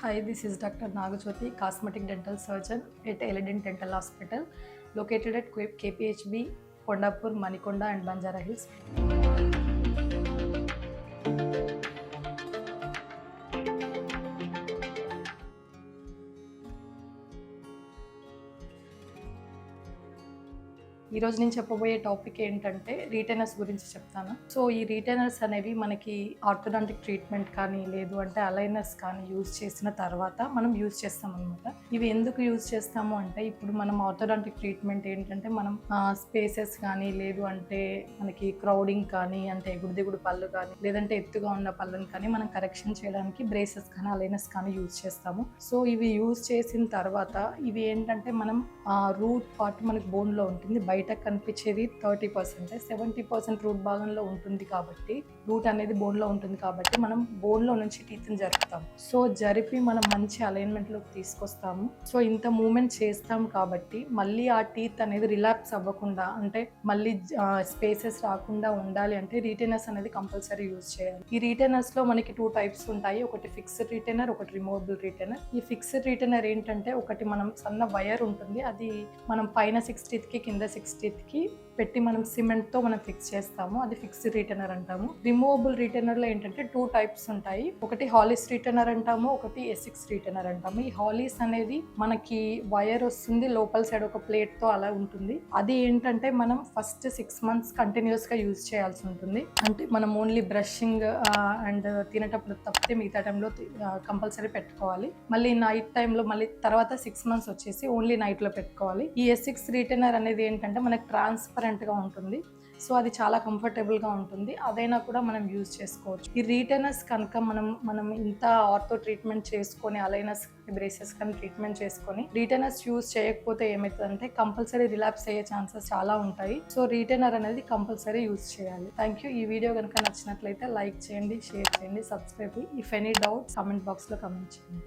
Hi, this is Dr. Nagajyoti, cosmetic dental surgeon at Elegant Dental Hospital, located at KPHB, Kondapur, Manikonda and Banjara Hills. ఈ రోజు నేను చెప్పబోయే topic ఏంటంటే retainers గురించి చెప్తాను. So ఈ రీటైనర్స్ అనేవి మనకి ఆర్థోడాంటిక్ ట్రీట్మెంట్ కానీ లేదు అంటే అలైనర్స్ కానీ యూజ్ చేసిన తర్వాత మనం యూజ్ చేస్తాం అనమాట. ఇవి ఎందుకు యూజ్ చేస్తాము అంటే ఇప్పుడు మనం ఆర్థోడాంటిక్ ట్రీట్మెంట్ ఏంటంటే మనం స్పేసెస్ కానీ లేదు అంటే మనకి క్రౌడింగ్ కానీ అంటే ఎగుడు దిగుడు పళ్ళు కానీ లేదంటే ఎత్తుగా ఉన్న పళ్ళని కానీ మనం కరెక్షన్ చేయడానికి బ్రేసెస్ కానీ అలైనర్స్ కానీ యూజ్ చేస్తాము. సో ఇవి యూజ్ చేసిన తర్వాత ఇవి ఏంటంటే మనం రూట్ పార్ట్ మనకి బోన్లో ఉంటుంది, బయట కనిపించేది 30%, 70% రూట్ భాగంలో ఉంటుంది కాబట్టి రూట్ అనేది బోన్లో ఉంటుంది కాబట్టి మనం బోన్లో నుంచి టీత్ని జరుపుతాము. సో జరిపి మనం మంచి అలైన్మెంట్లోకి తీసుకొస్తాము. సో ఇంత మూమెంట్ చేస్తాం కాబట్టి మళ్ళీ ఆ టీత్ అనేది రిలాప్స్ అవ్వకుండా అంటే మళ్ళీ స్పేసెస్ రాకుండా ఉండాలి అంటే రీటైనర్స్ అనేది కంపల్సరీ యూజ్ చేయాలి. ఈ రీటైనర్స్లో మనకి 2 టైప్స్ ఉంటాయి, ఒకటి ఫిక్స్డ్ రీటైనర్, ఒకటి రిమూవబుల్ రీటైనర్. ఈ ఫిక్స్డ్ రీటైనర్ ఏంటంటే ఒకటి మనం సన్న వైర్ ఉంటుంది, అది మనం పైన 6 టీత్కి కింద 6 టీత్కి పెట్టి మనం సిమెంట్తో మనం ఫిక్స్ చేస్తాము, అది ఫిక్స్డ్ రీటైనర్ అంటాము. రిమూవబుల్ రీటైనర్లో ఏంటంటే 2 టైప్స్ ఉంటాయి, ఒకటి హాలీస్ రీటైనర్ అంటాము, ఒకటి ఎసిక్స్ రీటైనర్ అంటాము. ఈ హాలీస్ అనేది మనకి వైర్ వస్తుంది, లోపల సైడ్ ఒక ప్లేట్తో అలా ఉంటుంది. అది ఏంటంటే మనం ఫస్ట్ 6 months కంటిన్యూస్గా యూజ్ చేయాల్సి ఉంటుంది. అంటే మనం ఓన్లీ బ్రషింగ్ అండ్ తినేటప్పుడు తప్పితే మిగతా టైంలో కంపల్సరీ పెట్టుకోవాలి. మళ్ళీ నైట్ టైంలో మళ్ళీ తర్వాత 6 months వచ్చేసి ఓన్లీ నైట్లో పెట్టుకోవాలి. ఈ ఎసిక్స్ రీటైనర్ అనేది ఏంటంటే మనకి ట్రాన్స్పరెంట్గా ఉంటుంది, సో అది చాలా కంఫర్టబుల్గా ఉంటుంది, అదైనా కూడా మనం యూజ్ చేసుకోవచ్చు. ఈ రీటైనర్స్ కనుక మనం ఇంత ఆర్థో ట్రీట్మెంట్ చేసుకొని అలైనర్స్ బ్రేసెస్ కానీ ట్రీట్మెంట్ చేసుకొని రీటైనర్స్ యూజ్ చేయకపోతే ఏమవుతుందంటే కంపల్సరీ రిలాప్స్ అయ్యే ఛాన్సెస్ చాలా ఉంటాయి. సో రీటైనర్ అనేది కంపల్సరీ యూజ్ చేయాలి. Thank you. ఈ వీడియో కనుక నచ్చినట్లయితే లైక్ చేయండి, షేర్ చేయండి, subscribe. If any doubts comment బాక్స్లో కామెంట్ చేయండి.